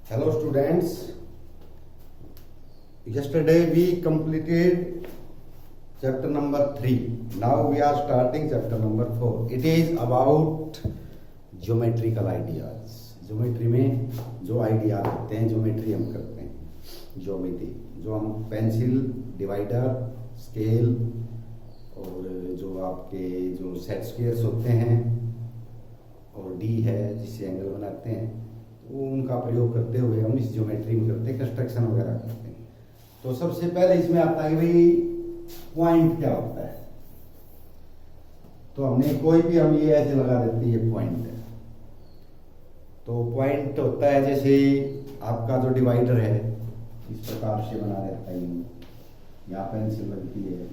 Hello students, yesterday we completed chapter number 3. Now we are starting chapter number 4. It is about geometrical ideas. Geometry में जो idea होते हैं, geometry हम करते हैं, ज्योमेट्री जो हम पेंसिल, डिवाइडर, स्केल और जो आपके जो सेट स्क्वायर्स होते हैं और डी है जिससे एंगल बनाते हैं, वो उनका प्रयोग करते हुए हम इस ज्योमेट्री में करते हैं, कंस्ट्रक्शन वगैरह करते हैं। तो सबसे पहले इसमें आता है कि भाई पॉइंट क्या होता है। तो हमने कोई भी हम ये ऐसे लगा देते हैं, ये पॉइंट है। तो पॉइंट होता है जैसे आपका जो डिवाइडर है इस प्रकार से बना रहता है, यहाँ पेंसिल लगती है,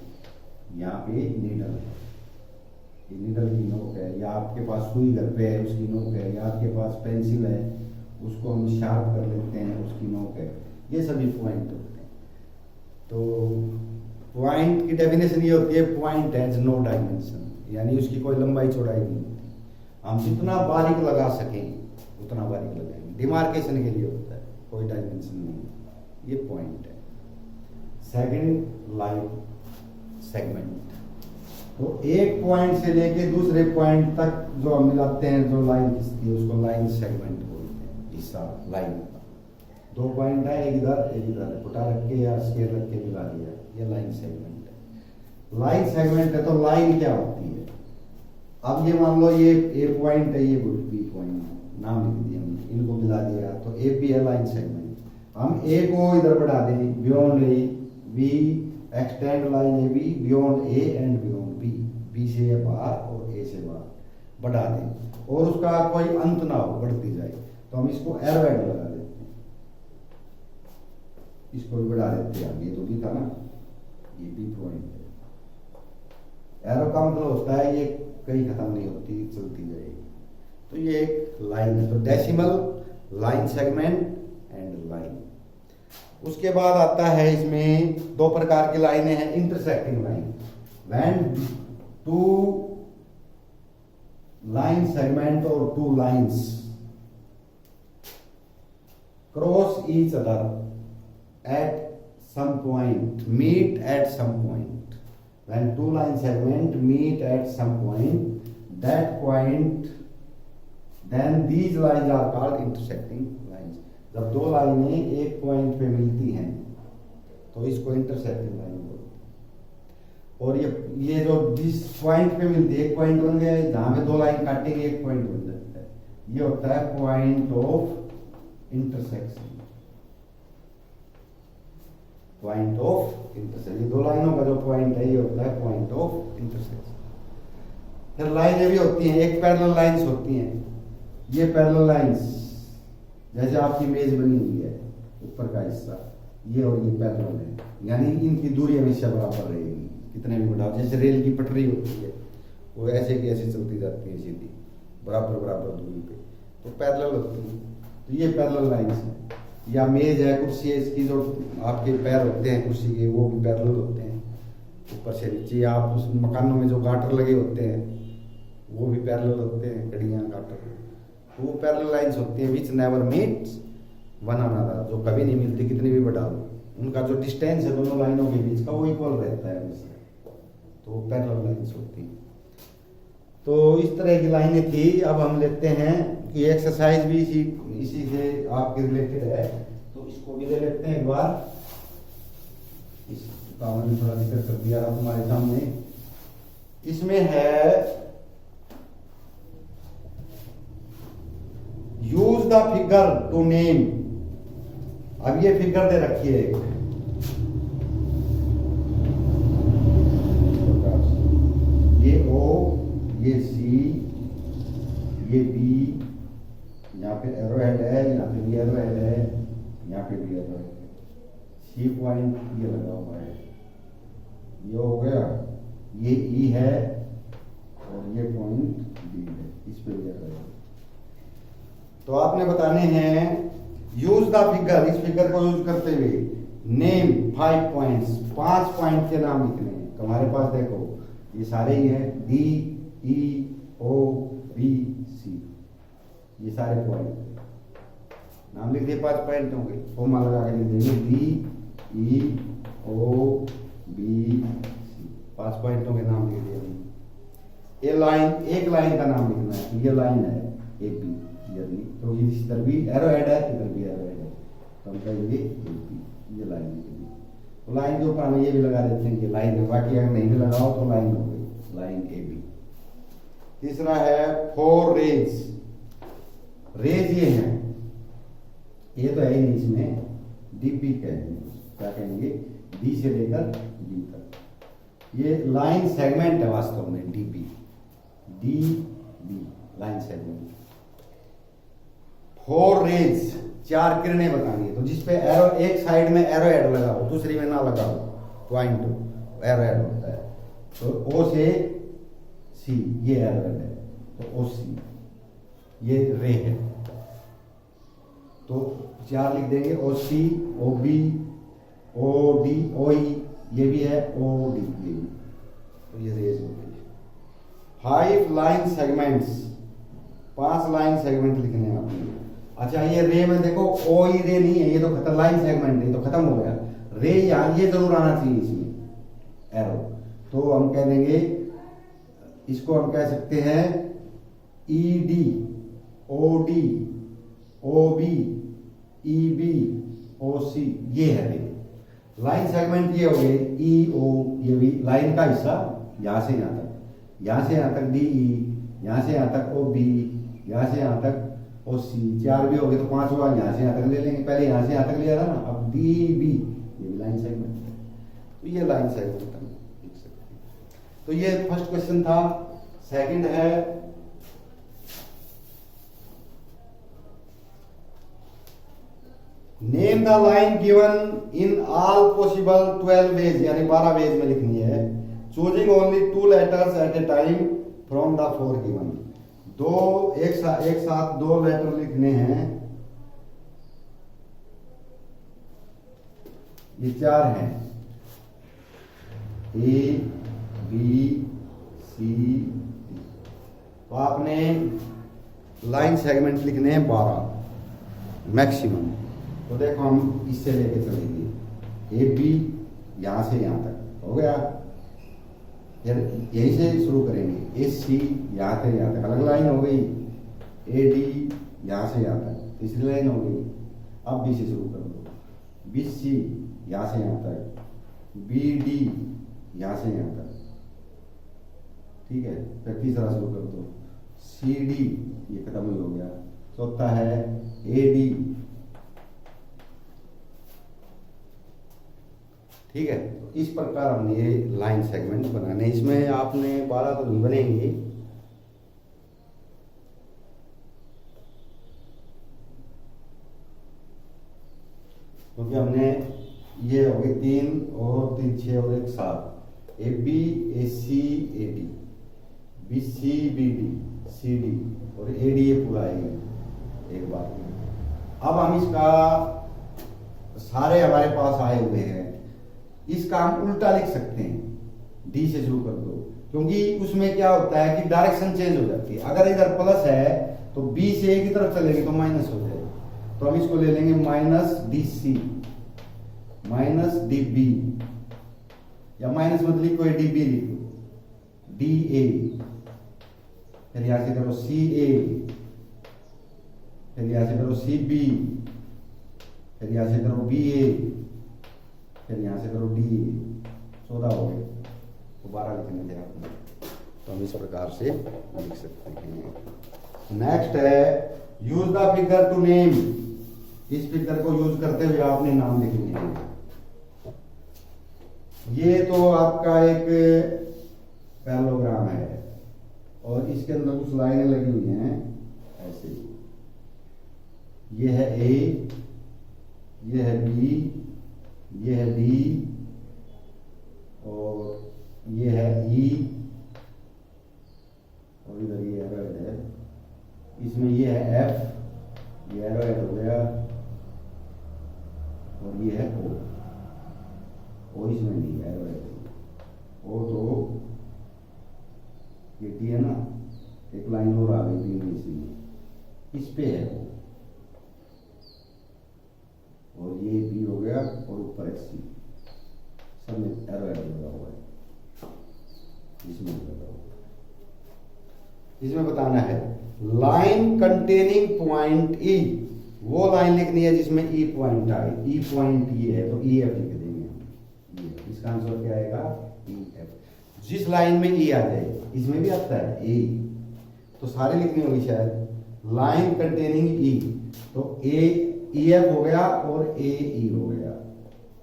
यहाँ पे नीडल है, ये नीडल की नोक है, या आपके पास सुई घर पे है उसकी नोक है, या आपके पास पेंसिल है उसको हम शार्प कर लेते हैं उसकी नोक है। ये सभी पॉइंट होते हैं। तो पॉइंट की डेफिनेशन ये होती है, पॉइंट हैज नो डायमेंशन, यानी उसकी कोई लंबाई चौड़ाई नहीं होती। हम जितना बारीक लगा सकें उतना बारीक लगाएंगे, डिमार्केशन के लिए होता है, कोई डायमेंशन नहीं। ये पॉइंट है। Second, line segment. तो एक पॉइंट से लेके दूसरे पॉइंट तक जो हम मिलाते हैं, जो लाइन खींचती है, उसको लाइन सेगमेंट बोलते हैं। हिस्सा लाइन का, दो पॉइंट है, एक इधर फुटा रख के या स्केल रख के मिला दिया, ये लाइन सेगमेंट है। लाइन सेगमेंट है। तो लाइन क्या होती है? अब ये मान लो ये ए पॉइंट है, ये बी पॉइंट है, नाम लिख दिया हमने, इनको मिला दिया तो ए बी है लाइन सेगमेंट। हम ए को इधर बढ़ा दें, beyond A, B extend line A B beyond A and beyond B, B से बाहर और ए से बाहर बढ़ा दें और उसका कोई अंत ना हो, बढ़ती जाए, तो हम इसको एरोहेड लगा देते हैं, इसको भी बढ़ा देते हैं। ये तो बी था ना, ये बी पॉइंट है। एरो का मतलब होता है ये कहीं खत्म नहीं होती, चलती जाएगी। तो ये एक लाइन है। तो decimal, line segment and line. उसके बाद आता है इसमें दो प्रकार की लाइनें हैं, intersecting line. When two line segment और two lines cross each other at some point, meet at some point. When two line segment meet at some point, that point, then these lines are called intersecting lines. जब दो लाइनें एक point पे मिलती हैं तो इसको इंटरसेक्टिंग लाइन बोलते हैं। और ये जो जिस पॉइंट पे मिलती है, एक पॉइंट बन गया, जहां पे दो लाइन काटेंगे एक पॉइंट बन जाता है, ये होता है point of intersection. Point of intersection, ये दो लाइनों का जो पॉइंट है ये होता है पॉइंट ऑफ इंटरसेक्शन। फिर लाइनें भी होती हैं, एक पैरेलल लाइंस होती हैं। ये पैरेलल लाइंस जैसे आपकी मेज बनी हुई है, ऊपर का हिस्सा ये और ये पैरेलल है, यानी इनकी दूरी हमेशा बराबर रहेगी, कितने भी बढ़ाओ। जैसे रेल की पटरी होती है, वो ऐसे की ऐसे चलती जाती है सीधी, बराबर बराबर दूरी पे, तो पैरेलल होती है। तो ये पैरेलल लाइंस है। या मेज है, कुर्सी है, इसकी जो आपके पैर होते हैं कुर्सी के, वो भी पैरेलल होते हैं ऊपर से नीचे। आप उस मकानों में जो गाटर लगे होते हैं वो भी पैरेलल होते हैं, कड़ियाँ गाटर, तो वो पैरेलल लाइंस होती हैं। Which never meets one another, जो कभी नहीं मिलती कितनी भी बढ़ा लो, उनका जो डिस्टेंस है दोनों लाइनों के बीच का वो इक्वल रहता है हमेशा, तो वो पैरेलल लाइंस होती हैं। तो इस तरह की लाइनें थी। अब हम लेते हैं कि एक्सरसाइज भी इसी से आपके रिलेटेड है, तो इसको भी ले लेते हैं एक बार। इसका मैंने थोड़ा जिक्र कर दिया हमारे सामने। इसमें है use the figure to name. अब ये फिगर दे रखी है, ये ओ, ये सी, ये बी, यहाँ पे एरोहेड है, यहाँ पे भी एरोहेड है, यहाँ पे भी एरोहेड है। सी पॉइंट ये लगा हुआ है, ये हो गया, ये ई है और ये पॉइंट बी है, इस पे भी एरोहेड है। तो आपने बताने हैं यूज द फिगर, इस फिगर को यूज करते हुए नेम 5 पॉइंट्स, 5 पॉइंट के नाम लिखने हैं। तो हमारे पास देखो ये सारे ही है, D E O B C, ये सारे पॉइंट। नाम लिख दिए 5 पॉइंट होंगे, फॉर्मा लगा के लिख देंगे D E O B C, 5 पॉइंटों के नाम लिख दिए हमने। ये लाइन, एक लाइन का नाम लिखना है, तो ये लाइन है ए बी, यदि तो इधर भी एरो हेड है, इधर भी एरो हेड है, तो हम कहेंगे ए बी, ये लाइन लिख दी। तो लाइन के ऊपर हम ये भी लगा देते हैं कि लाइन है, बाकी अगर नहीं भी लगाओ तो लाइन हो गई, लाइन ए बी। तीसरा है 4 रेज, रेज ये है, ये तो है ही नहीं इसमें, डीपी कहेंगे, क्या कहेंगे, डी से लेकर बी तक, ये लाइन सेगमेंट है वास्तव में, DP, D B line segment. 4 rays, 4 किरणें बतानी है, तो जिसपे एरो, एक साइड में एरो हेड लगाओ, दूसरी में ना लगाओ, पॉइंट एरो हेड होता है, तो ओ से सी ये एरो हेड है, तो ओ सी ये रे है, तो 4 लिख देंगे, ओ सी, ओ बी, ओ डी, ओ ई, ये भी है, ओ डी ये भी, तो ये रेज हो गई। 5 लाइन सेगमेंट्स, 5 लाइन सेगमेंट लिखने हैं आपने। अच्छा ये रे में देखो ओ ई रे नहीं है, ये तो खत्म, लाइन सेगमेंट है तो खत्म हो गया, रे यहाँ ये जरूर आना चाहिए इसमें एरो, तो हम कह देंगे, इसको हम कह सकते हैं E D, O D, O B, E B, O C, ये है रे। लाइन सेगमेंट ये हो गए, ई ओ, ये भी लाइन का हिस्सा, यहां से यहां तक, यहां से यहां तक डी ई, यहां से यहां तक ओ बी, यहां से यहां तक ओ सी, 4 भी हो गए तो 5वां यहां से यहां तक ले लेंगे, पहले यहां से यहां तक लिया था ना, अब डी बी, ये भी लाइन सेगमेंट है, तो ये लाइन सेगमेंट हम लिख सकते हैं। तो ये फर्स्ट क्वेश्चन था। सेकंड है, name the line given in all possible 12 ways, यानी 12 वेज में लिखनी है, choosing only 2 letters at a time from the 4 given. एक साथ 2 लेटर लिखने हैं, ये 4 हैं, ए बी सी, तो आपने लाइन सेगमेंट लिखने हैं 12 मैक्सिमम। तो देखो हम इससे लेके चलेंगे, ए बी यहां से यहां तक हो गया, यार यहीं से शुरू करेंगे, ए सी यहां से यहां तक अलग लाइन हो गई, ए डी यहां से यहां तक तीसरी लाइन हो गई। अब बी से शुरू कर दो, बी सी यहां से यहां तक, बी डी यहां से यहां तक, ठीक है, फिर तीसरा शुरू कर दो, सी डी, ये खत्म ही हो गया। चौथा है ए डी, ठीक है। तो इस प्रकार हमने ये लाइन सेगमेंट बनाने, इसमें आपने 12 तो नहीं बनेंगे, क्योंकि हमने ये हो गए 3 और 3 6 और 1 7, A B, A C, A D, B C, B D, C D और ए डी, ये पूरा आएगा एक बार में। अब हम इसका सारे हमारे पास आए हुए हैं, इसका हम उल्टा लिख सकते हैं, डी से शुरू कर दो, क्योंकि उसमें क्या होता है कि डायरेक्शन चेंज हो जाती है। अगर इधर प्लस है तो बी से ए की तरफ चलेंगे तो माइनस हो जाएगा, तो हम इसको ले लेंगे minus D C, minus D B, या माइनस मत लिखो, डी बी लिखो, डी ए, फिर यहां से करो सी ए, फिर यहां से करो सी बी, फिर यहां से करो बी ए, फिर यहां से करो डी ए, 14 हो गए, तो 12 लिखने थे आपने, तो हम इस प्रकार से लिख सकते हैं। नेक्स्ट है use the figure to name, इस फिगर को यूज करते हुए आपने नाम लिखने हैं। ये तो आपका एक पैरेललोग्राम है और इसके अंदर कुछ लाइनें लगी हुई हैं ऐसे, ये है ए, ये है बी, ये है डी और ये है ई, और इधर ये एरोहेड है, इसमें ये है एफ, ये एरोहेड हो गया, और ये है ओ, ओ इसमें नहीं है एरोहेड, ओ तो ये डी है ना, एक लाइन और आ गई बी में, इसमें इस पे है ओ, सी, सब में एरो एरो लगा हुआ है, इसमें लगा हुआ। इसमें बताना है लाइन कंटेनिंग पॉइंट ई, वो लाइन लिखनी है जिसमें ई पॉइंट आए। ई पॉइंट ये है तो ई एफ लिख देंगे हम। इसका आंसर क्या आएगा? E F. जिस लाइन में ई आ जाए, इसमें भी आता है ए, तो सारे लिखनी होगी शायद। लाइन कंटेनिंग ई, तो ए ई एफ हो गया और ए ई हो गया,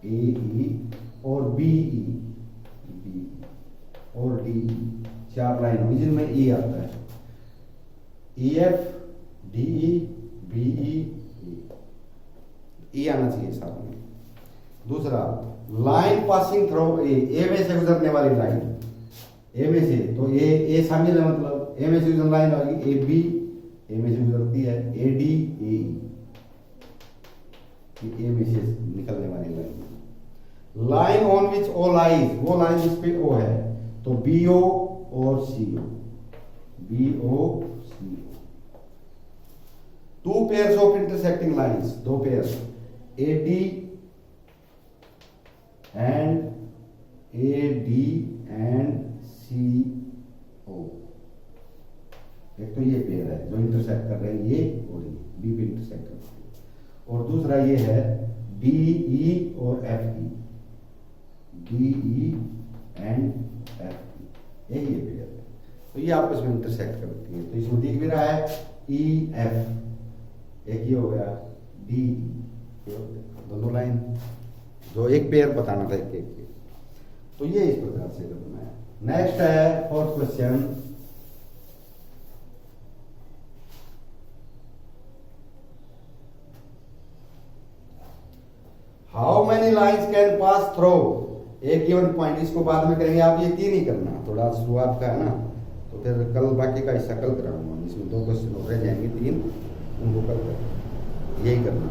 ए ई और बी ई, बी और डी ई, 4 लाइन होगी जिनमें ई आता है। E F, D E, B E आना चाहिए साथ में। दूसरा लाइन पासिंग थ्रू ए में से गुजरने वाली लाइन, ए में से, तो ए शामिल है, मतलब ए में से गुजरने लाइन होगी, ए बी ए में से गुजरती है, ए डी ए ई, ए में से निकलने वाली line. Line on which O lies, वो लाइन जिस पे ओ है, तो बी ओ और C O, B O C O. 2 pairs of intersecting lines, 2 pairs, AD and CO। एक तो ये पेयर है जो इंटरसेक्ट कर रहे हैं, ये और ये बी पे इंटरसेक्ट कर रहे हैं। और दूसरा ये है DE और FE, DE एंड FE, ये पेयर है, तो ये आपस में इंटरसेक्ट करती है। तो इसमें दिख भी रहा है EF, एक ये हो गया डी, दोनों लाइन, जो एक पेयर बताना था एक एक। तो ये इस प्रकार से करना है। नेक्स्ट है 4th question, how many lines can pass through एक गिवन पॉइंट। इसको बाद में करेंगे, आप ये 3 ही करना, थोड़ा शुरुआत का है ना, तो फिर कल बाकी का हिस्सा कल कराऊंगा। इसमें 2 क्वेश्चन हो रह जाएंगे, 3 उनको कल कर, यही करना।